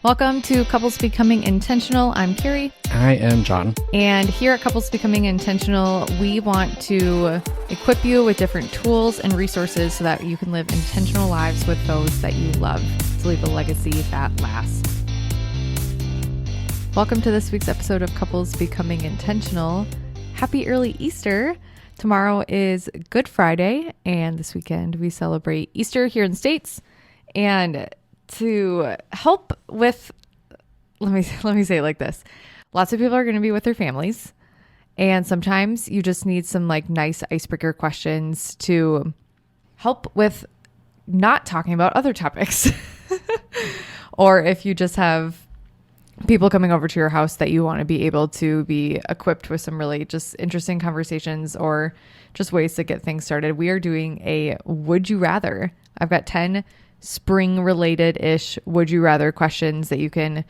Welcome to Couples Becoming Intentional. I'm Carrie. I am John. And here at Couples Becoming Intentional, we want to equip you with different tools and resources so that you can live intentional lives with those that you love to leave a legacy that lasts. Welcome to this week's episode of Couples Becoming Intentional. Happy early Easter. Tomorrow is Good Friday, and this weekend we celebrate Easter here in the States. And to help with, let me say it like this. Lots of people are going to be with their families, and sometimes you just need some nice icebreaker questions to help with not talking about other topics. Or if you just have people coming over to your house that you want to be able to be equipped with some really just interesting conversations or just ways to get things started. We are doing a Would You Rather. I've got 10 spring related-ish would you rather questions that you can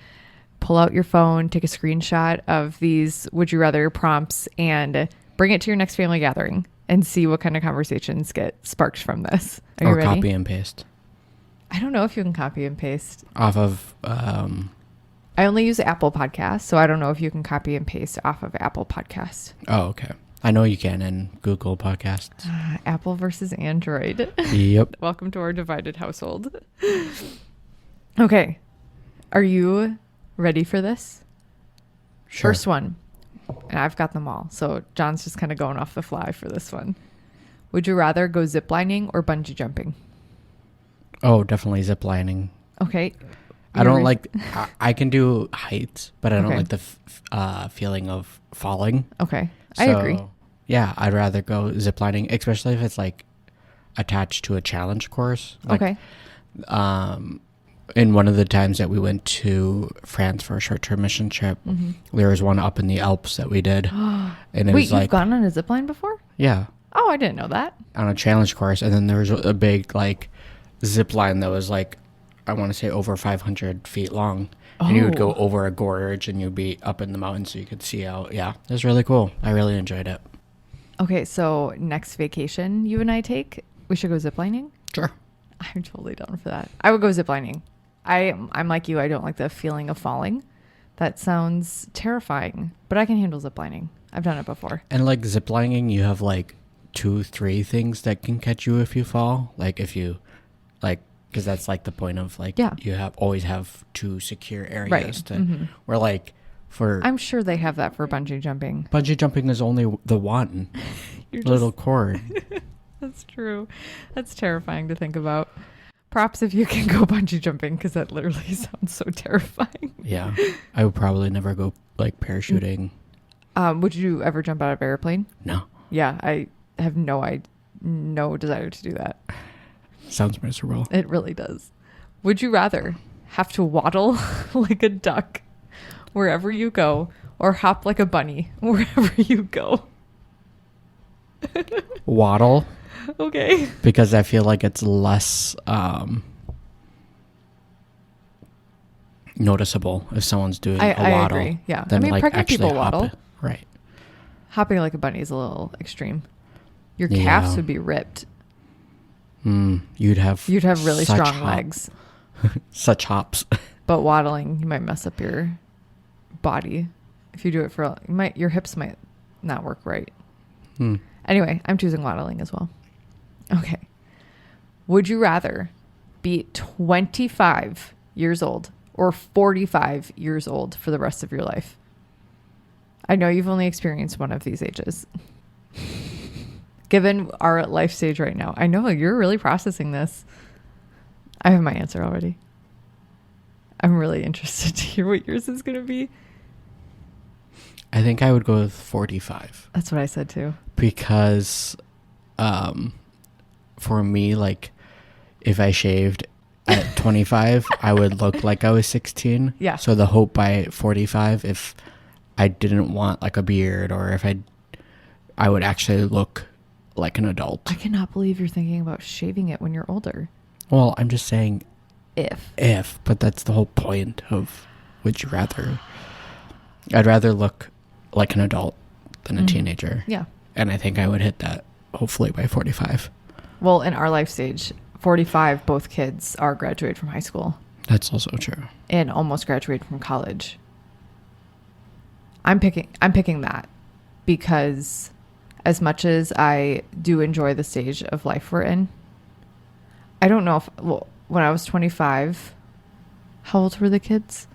pull out your phone, take a screenshot of these would you rather prompts, and bring it to your next family gathering and see what kind of conversations get sparked from this. Are you ready? Or copy and paste. I don't know if you can copy and paste. Off of... I only use Apple Podcasts, so I don't know if you can copy and paste off of Apple Podcasts. Oh, okay. I know you can in Google Podcasts. Apple versus Android. Yep. Welcome to our divided household. Okay. Are you ready for this? Sure. First one. And I've got them all. So John's just kind of going off the fly for this one. Would you rather go ziplining or bungee jumping? Oh, definitely ziplining. Okay. I don't like... I can do heights, but I don't Okay. like the feeling of falling. Okay. So, I agree. Yeah, I'd rather go ziplining, especially if it's attached to a challenge course. Okay. In one of the times that we went to France for a short-term mission trip, there was one up in the Alps that we did. And it Wait, was you've gone on a zipline before? Yeah, Oh, I didn't know that. on a challenge course. And then there was a big zip line that was I want to say over 500 feet long. And you would go over a gorge and you'd be up in the mountains so you could see out. Yeah, it was really cool. I really enjoyed it. Okay, so next vacation you and I take, we should go ziplining? Sure. I'm totally down for that. I would go ziplining. I'm like you. I don't like the feeling of falling. That sounds terrifying, but I can handle ziplining. I've done it before. And ziplining, you have 2-3 things that can catch you if you fall. If you because that's the point of you always have 2 secure areas Right. to where for I'm sure they have that for bungee jumping. bungee jumping is only the one little cord. That's true. That's terrifying to think about. Props if you can go bungee jumping, because that literally sounds so terrifying. Yeah, I would probably never go parachuting. Would you ever jump out of an airplane? No. Yeah, I have no desire to do that. Sounds miserable. It really does. Would you rather have to waddle like a duck wherever you go, or hop like a bunny wherever you go? Waddle. Okay. Because I feel like it's less noticeable if someone's doing a waddle. I agree. Yeah. Than pregnant actually people waddle. Right. Hopping like a bunny is a little extreme. Your Yeah. calves would be ripped. You'd have really such strong legs. Such hops. But waddling, you might mess up your body. If you do it for, your hips might not work right. Anyway, I'm choosing waddling as well. Okay. Would you rather be 25 years old or 45 years old for the rest of your life? I know you've only experienced one of these ages. Given our life stage right now, I know you're really processing this. I have my answer already. I'm really interested to hear what yours is going to be. I think I would go with 45. That's what I said too. Because for me, if I shaved at 25, I would look like I was 16. Yeah. So the hope by 45, if I didn't want a beard, or if I would actually look like an adult. I cannot believe you're thinking about shaving it when you're older. Well, I'm just saying If, but that's the whole point of would you rather. I'd rather look like an adult than a teenager. Yeah. And I think I would hit that hopefully by 45. Well, in our life stage, 45, both kids are graduated from high school. That's also true. and almost graduated from college. I'm picking that because as much as I do enjoy the stage of life we're in, I don't know if, well, when I was 25, how old were the kids?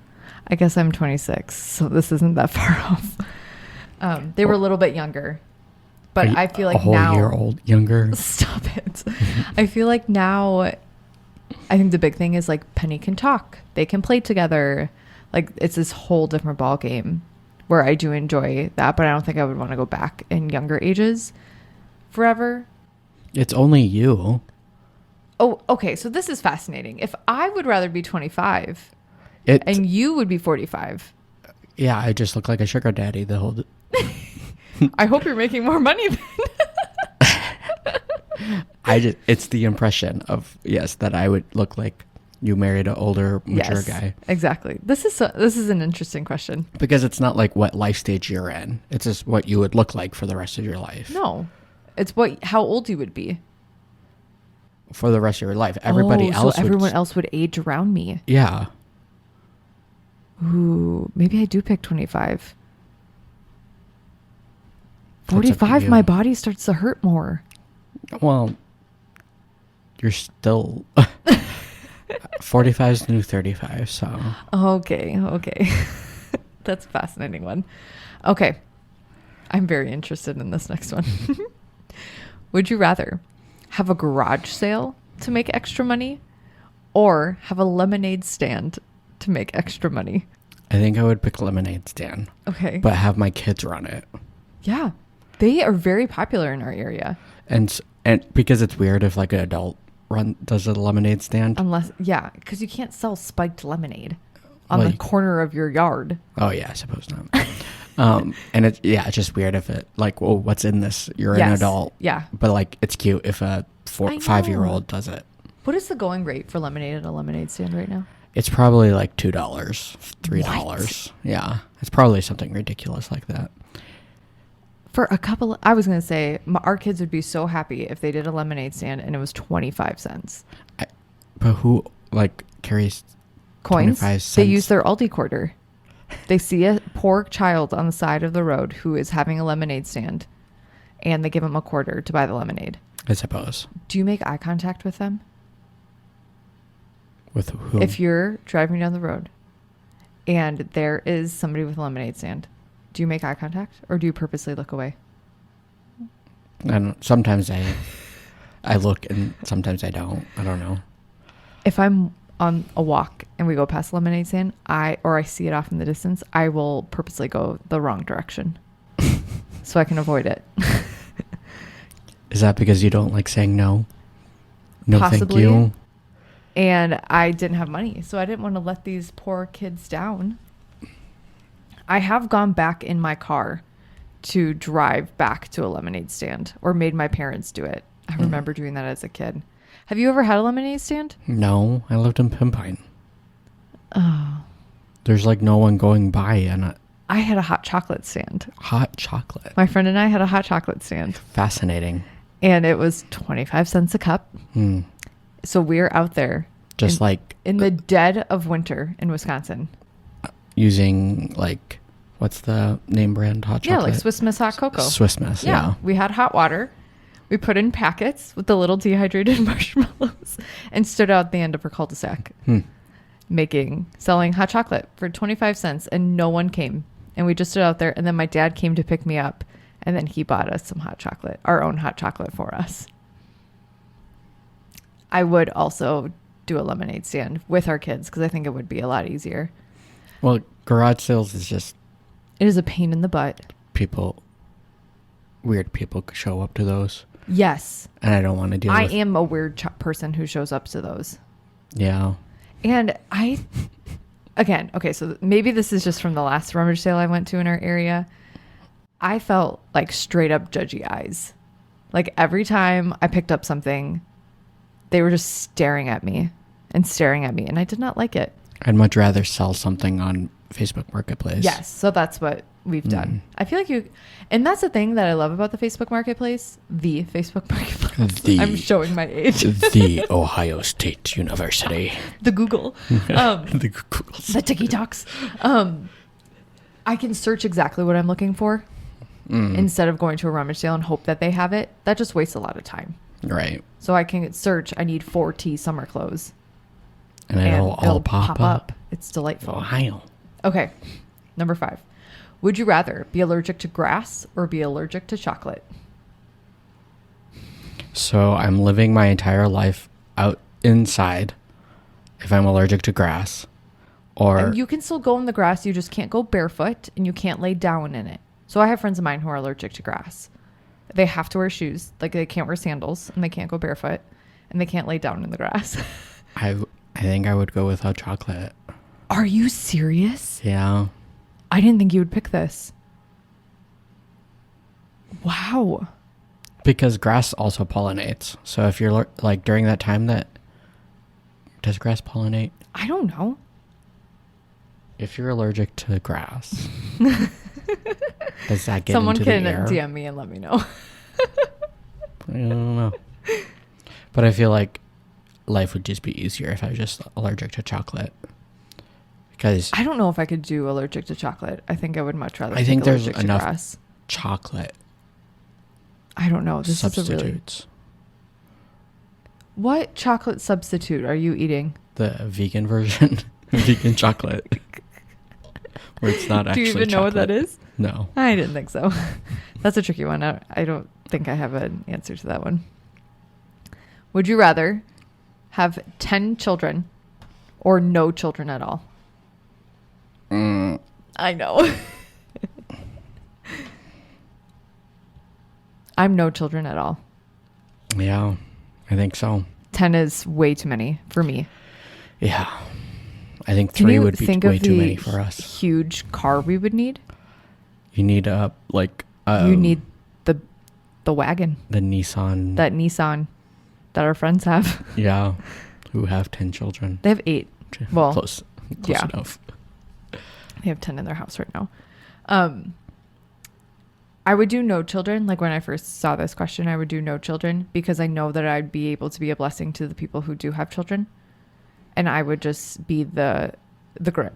I guess I'm 26, so this isn't that far off. They were a little bit younger, but I feel like a whole now, year old younger. Stop it. I feel like now, I think the big thing is like Penny can talk. They can play together. Like it's this whole different ball game where I do enjoy that, but I don't think I would want to go back in younger ages forever. It's only you. Oh, okay. So this is fascinating. If I would rather be 25 and you would be 45. Yeah, I just look like a sugar daddy the whole... I hope you're making more money then. It's the impression of, yes, that I would look like you married an older, mature guy. Exactly. This is an interesting question. Because it's not like what life stage you're in. It's just what you would look like for the rest of your life. No. It's how old you would be. For the rest of your life. Everybody else so everyone else would age around me. Yeah. Ooh, maybe I do pick 25. 45, my body starts to hurt more. Well, you're still... 45 is the new 35, so... Okay. That's a fascinating one. Okay. I'm very interested in this next one. Would you rather have a garage sale to make extra money or have a lemonade stand to make extra money? I think I would pick lemonade stand. Okay. But have my kids run it. Yeah. They are very popular in our area. And because it's weird if like an adult does a lemonade stand. Unless, yeah, because you can't sell spiked lemonade on the corner of your yard. Oh yeah, I suppose not. And it's just weird if it like, well, what's in this? You're an adult. Yeah. But like, it's cute if a 5-year-old does it. What is the going rate for lemonade at a lemonade stand right now? It's probably like $2, $3. What? Yeah, it's probably something ridiculous like that. For a couple, I was going to say, our kids would be so happy if they did a lemonade stand and it was 25 cents. But who like carries coins? 25 cents? They use their Aldi quarter. They see a poor child on the side of the road who is having a lemonade stand and they give them a quarter to buy the lemonade. I suppose. Do you make eye contact with them? With who? If you're driving down the road and there is somebody with a lemonade stand, do you make eye contact or do you purposely look away? I don't. Sometimes I look and sometimes I don't. I don't know. If I'm on a walk and we go past the lemonade stand, I see it off in the distance, I will purposely go the wrong direction so I can avoid it. Is that because you don't like saying no? No, possibly. Thank you. And I didn't have money, so I didn't want to let these poor kids down. I have gone back in my car to drive back to a lemonade stand or made my parents do it. I remember doing that as a kid. Have you ever had a lemonade stand? No, I lived in Pimpine. Oh. There's like no one going by and I had a hot chocolate stand. Hot chocolate. My friend and I had a hot chocolate stand. Fascinating. And it was 25 cents a cup. Hmm. So we're out there. Just in the dead of winter in Wisconsin. Using like, what's the name brand hot chocolate? Yeah, like Swiss Miss hot cocoa. Swiss Miss, yeah. We had hot water. We put in packets with the little dehydrated marshmallows and stood out the end of her cul-de-sac selling hot chocolate for 25 cents and no one came. And we just stood out there and then my dad came to pick me up and then he bought us some hot chocolate, our own hot chocolate for us. I would also do a lemonade stand with our kids because I think it would be a lot easier. Well, garage sales is just... It is a pain in the butt. Weird people show up to those. Yes. And I don't want to deal with... I am a weird person who shows up to those. Yeah. And again, okay, so maybe this is just from the last rummage sale I went to in our area. I felt like straight up judgy eyes. Like every time I picked up something, they were just staring at me. And I did not like it. I'd much rather sell something on Facebook Marketplace. Yes, so that's what we've done. I feel like and that's the thing that I love about the Facebook Marketplace, I'm showing my age. The Ohio State University. The Google. The Googles. The TikToks. I can search exactly what I'm looking for instead of going to a rummage sale and hope that they have it. That just wastes a lot of time. Right. So I can search, I need 4T summer clothes. And it'll all pop up. It's delightful. Wow. Okay. Number 5. Would you rather be allergic to grass or be allergic to chocolate? So I'm living my entire life out inside if I'm allergic to grass. Or And you can still go in the grass, you just can't go barefoot and you can't lay down in it. So I have friends of mine who are allergic to grass. They have to wear shoes, like they can't wear sandals and they can't go barefoot and they can't lay down in the grass. I think I would go without chocolate. Are you serious? Yeah. I didn't think you would pick this. Wow. Because grass also pollinates. So if you're like during that time does grass pollinate? I don't know. If you're allergic to grass, does that get Someone into can the air? DM me and let me know. I don't know. But I feel like life would just be easier if I was just allergic to chocolate. Because I don't know if I could do allergic to chocolate. I think I would much rather. I think there's allergic to enough grass. chocolate I don't know. This substitutes. is a really. What chocolate substitute are you eating? The vegan version, vegan chocolate, where it's not actually. Do you even know what that is? No. I didn't think so. That's a tricky one. I don't think I have an answer to that one. Would you rather have 10 children or no children at all? I know. I'm no children at all. Yeah, I think so. 10 is way too many for me. Yeah. I think 3 would be way too many for us. Huge car we would need? You need you need the wagon. The Nissan. That Nissan that our friends have. Yeah. Who have 10 children. They have 8. Well, close yeah. enough. They have 10 in their house right now. I would do no children. Like when I first saw this question, I would do no children because I know that I'd be able to be a blessing to the people who do have children. And I would just be the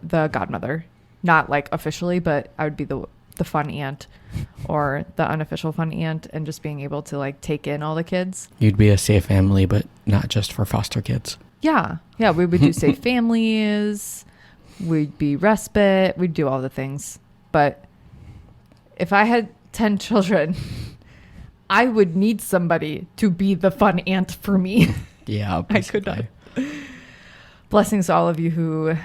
godmother, not like officially, but I would be the fun aunt or the unofficial fun aunt and just being able to like take in all the kids. You'd be a safe family, but not just for foster kids. Yeah. Yeah. We would do safe families. We'd be respite. We'd do all the things. But if I had 10 children, I would need somebody to be the fun aunt for me. Yeah. I could not. Blessings to all of you who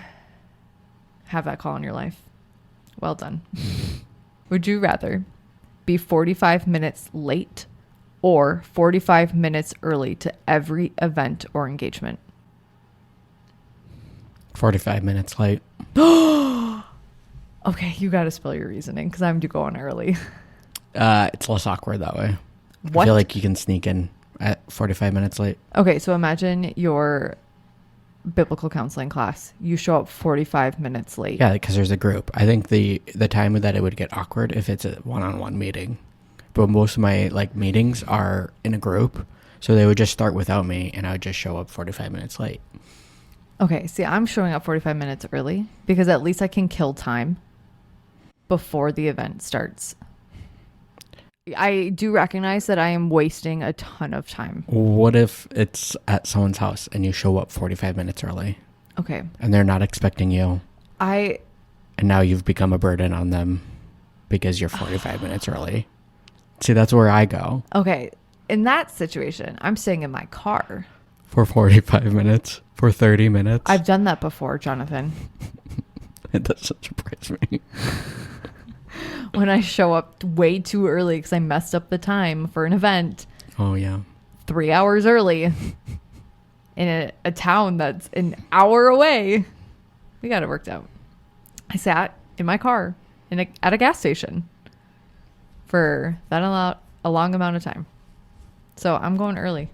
have that call in your life. Well done. Would you rather be 45 minutes late or 45 minutes early to every event or engagement? 45 minutes late. Okay, you got to spill your reasoning because I'm going early. It's less awkward that way. What? I feel like you can sneak in at 45 minutes late. Okay, so imagine your biblical counseling class. You show up 45 minutes late. Yeah, because there's a group. I think the time that it would get awkward if it's a one-on-one meeting. But most of my meetings are in a group, so they would just start without me, and I would just show up 45 minutes late. Okay, see, I'm showing up 45 minutes early because at least I can kill time before the event starts. I do recognize that I am wasting a ton of time. What if it's at someone's house and you show up 45 minutes early? Okay. And they're not expecting you. And now you've become a burden on them because you're 45 minutes early. See, that's where I go. Okay. In that situation, I'm staying in my car. For 45 minutes? For 30 minutes? I've done that before, Jonathan. It doesn't surprise me. When I show up way too early because I messed up the time for an event. Oh, yeah. 3 hours early in a town that's an hour away. We got it worked out. I sat in my car at a gas station for a long amount of time. So I'm going early.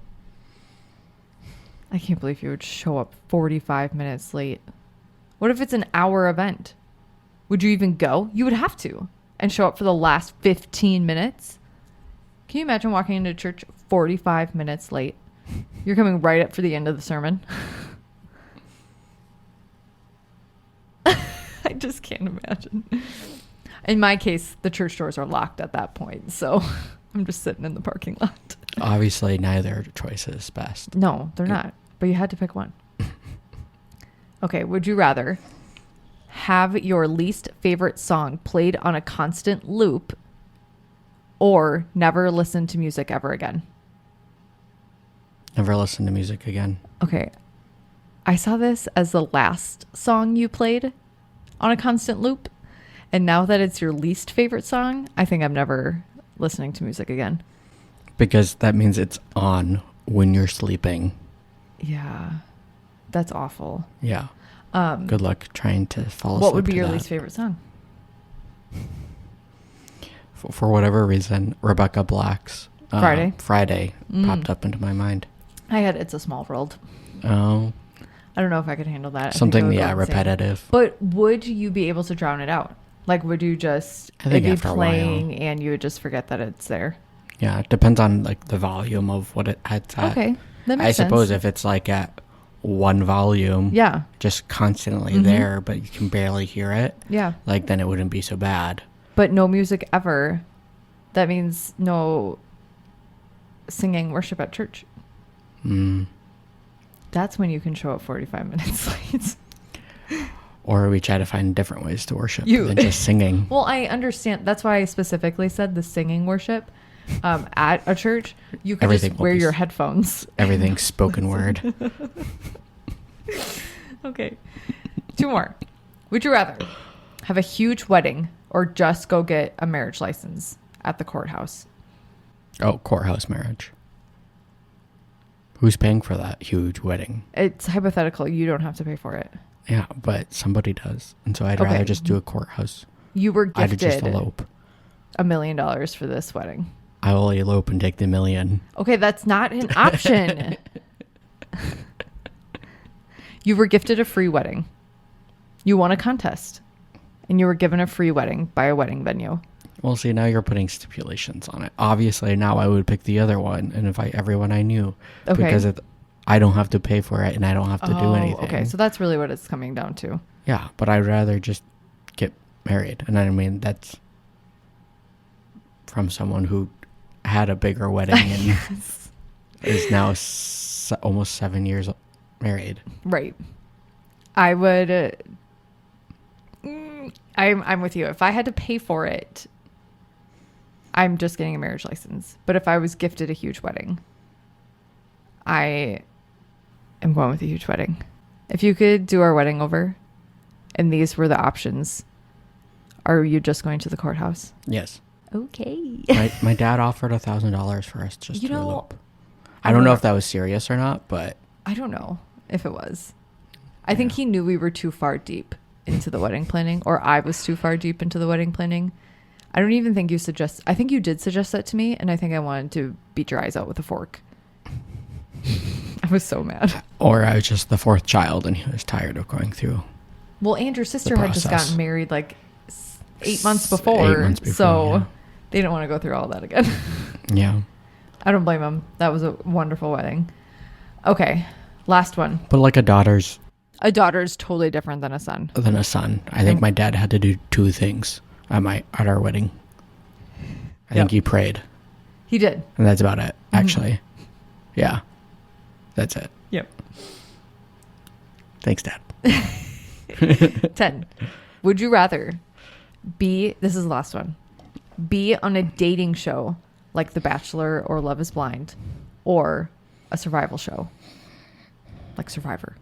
I can't believe you would show up 45 minutes late. What if it's an hour event? Would you even go? You would have to. And show up for the last 15 minutes? Can you imagine walking into church 45 minutes late. You're coming right up for the end of the sermon. I just can't imagine. In my case, the church doors are locked at that point, so I'm just sitting in the parking lot. Obviously, neither choice is best. No, they're not. But you had to pick one. Okay, would you rather have your least favorite song played on a constant loop or never listen to music ever again? Never listen to music again. Okay. I saw this as the last song you played on a constant loop. And now that it's your least favorite song, I think I'm never listening to music again. Because that means it's on when you're sleeping. Yeah. That's awful. Yeah. Good luck trying to fall asleep. What would be to your that. least favorite song? For whatever reason, Rebecca Black's Friday popped up into my mind. I had It's a Small World. Oh. I don't know if I could handle that. Something, repetitive. But would you be able to drown it out? Like, would you just, it'd be playing and you would just forget that it's there? Yeah, it depends on like the volume of what it's at. Okay, that makes sense. I suppose if it's like at one volume, yeah, just constantly there, but you can barely hear it, yeah, like then it wouldn't be so bad. But no music ever. That means no singing worship at church. That's when you can show up 45 minutes late. Or we try to find different ways to worship than just singing. Well, I understand. That's why I specifically said the singing worship at a church. You can just wear your headphones. Everything's spoken word. Okay. 2 more. Would you rather have a huge wedding or just go get a marriage license at the courthouse? Oh, courthouse marriage. Who's paying for that huge wedding? It's hypothetical. You don't have to pay for it. Yeah, but somebody does. And so I'd rather just do a courthouse. You were gifted I'd just elope. $1 million for this wedding. I will elope and take the $1 million. Okay, that's not an option. You were gifted a free wedding. You won a contest. And you were given a free wedding by a wedding venue. Well, see, now you're putting stipulations on it. Obviously, now I would pick the other one and invite everyone I knew. Okay. Because I don't have to pay for it and I don't have to do anything. Okay, so that's really what it's coming down to. Yeah, but I'd rather just get married. And I mean, that's from someone who had a bigger wedding and Yes. is now almost 7 years married. Right. I would... I'm with you. If I had to pay for it, I'm just getting a marriage license. But if I was gifted a huge wedding, I am going with a huge wedding. If you could do our wedding over and these were the options, are you just going to the courthouse? Yes. Okay. My dad offered $1,000 for us just to elope. I don't know if that was serious or not, but... I don't know if it was. I think he knew we were too far deep into the wedding planning, or I was too far deep into the wedding planning. I don't even think I think you did suggest that to me, and I think I wanted to beat your eyes out with a fork. I was so mad. Or I was just the 4th child and he was tired of going through. Well, and your sister had just gotten married like 8 months before, 8 months before, so they didn't want to go through all that again. Yeah. I don't blame them. That was a wonderful wedding. Okay, last one. But like a daughter's totally different than a son. I think my dad had to do 2 things at our wedding. I think he prayed. He did. And that's about it, actually. Yeah. That's it. Yep. Thanks, Dad. 10. Would you rather this is the last one, be on a dating show like The Bachelor or Love is Blind, or a survival show like Survivor?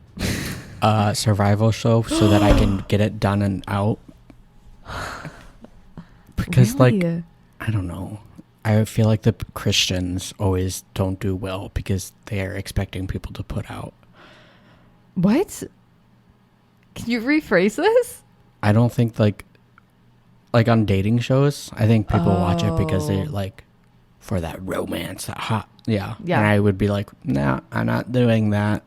Survival show so that I can get it done and out. Because really? I don't know. I feel like the Christians always don't do well because they are expecting people to put out. What? Can you rephrase this? I don't think like on dating shows, I think people watch it because they're like for that romance, that hot. Yeah. And I would be like, nah, I'm not doing that.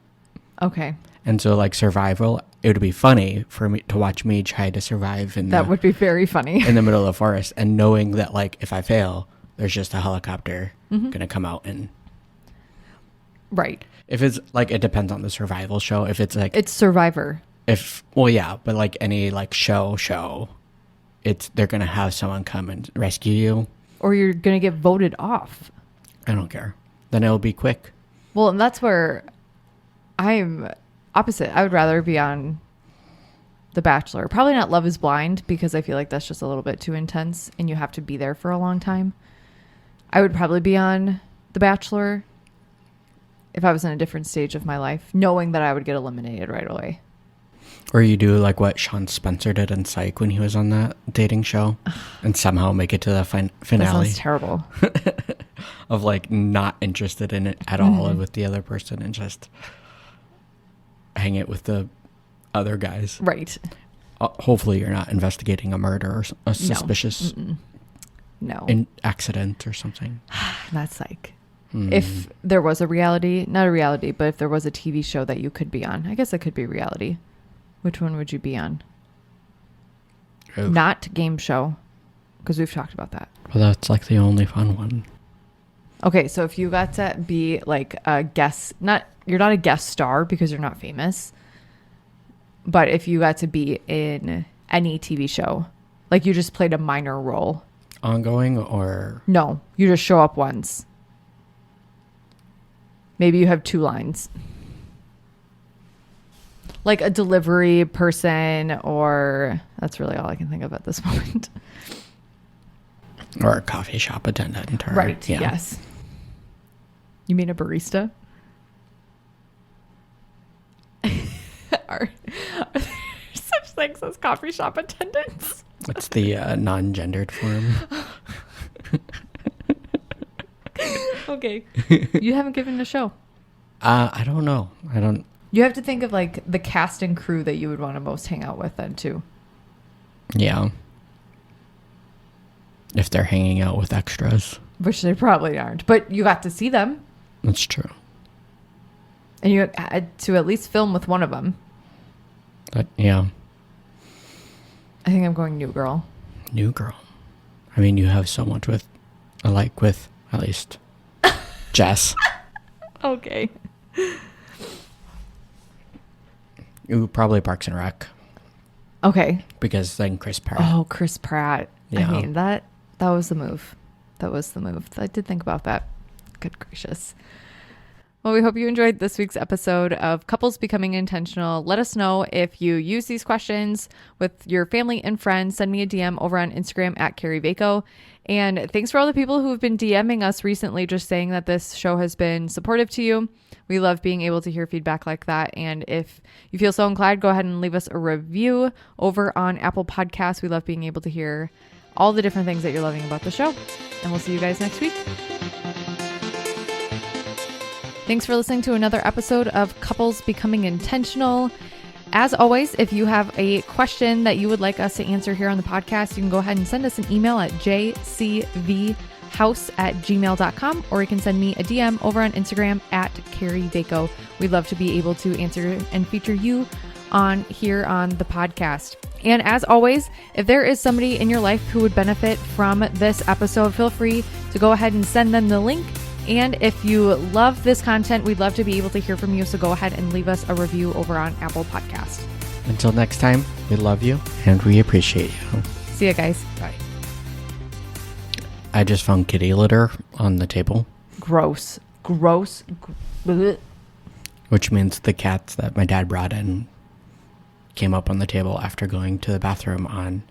Okay. And so like survival, it would be funny for me to watch me try to survive that would be very funny in the middle of the forest, and knowing that like if I fail, there's just a helicopter gonna come out and Right. If it's like, it depends on the survival show. If it's like, It's Survivor. well, yeah, but like any like show, they're going to have someone come and rescue you. Or you're going to get voted off. I don't care. Then it'll be quick. Well, and that's where I'm opposite. I would rather be on The Bachelor. Probably not Love is Blind, because I feel like that's just a little bit too intense and you have to be there for a long time. I would probably be on The Bachelor if I was in a different stage of my life, knowing that I would get eliminated right away. Or you do like what Sean Spencer did in Psych when he was on that dating show and somehow make it to the finale. That sounds terrible. Of like not interested in it at all with the other person and just hang it with the other guys. Right. Hopefully you're not investigating a murder or a suspicious accident or something. That's like, if there was not a reality, but if there was a TV show that you could be on, I guess it could be reality. Which one would you be on? Oof. Not game show, because we've talked about that. Well, that's like the only fun one. Okay, so if you got to be like a guest, you're not a guest star because you're not famous, but if you got to be in any TV show, like you just played a minor role. Ongoing or? No, you just show up once. Maybe you have 2 lines. Like a delivery person, or that's really all I can think of at this moment. Or a coffee shop attendant. Or, right, yeah. Yes. You mean a barista? Are there such things as coffee shop attendants? It's the non-gendered form. Okay. You haven't given a show. I don't know. You have to think of like the cast and crew that you would want to most hang out with then too. Yeah. If they're hanging out with extras. Which they probably aren't. But you got to see them. That's true. And you had to at least film with one of them. Yeah. I think I'm going New Girl. New Girl. I mean, you have so much with at least Jess. Okay. Ooh, probably Parks and Rec. Okay. Because then Chris Pratt. Oh, Chris Pratt. Yeah. I mean, that was the move. That was the move. I did think about that. Good gracious. Well, we hope you enjoyed this week's episode of Couples Becoming Intentional. Let us know if you use these questions with your family and friends. Send me a DM over on Instagram at Carrie Vaco. And thanks for all the people who have been DMing us recently, just saying that this show has been supportive to you. We love being able to hear feedback like that. And if you feel so inclined, go ahead and leave us a review over on Apple Podcasts. We love being able to hear all the different things that you're loving about the show. And we'll see you guys next week. Thanks for listening to another episode of Couples Becoming Intentional. As always, if you have a question that you would like us to answer here on the podcast, you can go ahead and send us an email at jcvhouse@gmail.com, or you can send me a DM over on Instagram at Carrie Vaco. We'd love to be able to answer and feature you on here on the podcast. And as always, if there is somebody in your life who would benefit from this episode, feel free to go ahead and send them the link. And if you love this content, we'd love to be able to hear from you. So go ahead and leave us a review over on Apple Podcast. Until next time, we love you and we appreciate you. See you guys. Bye. I just found kitty litter on the table. Gross. Which means the cats that my dad brought in came up on the table after going to the bathroom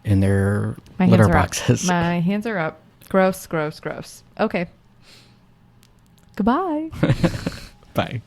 in their litter boxes. My hands are up. Gross. Okay. Goodbye. Bye.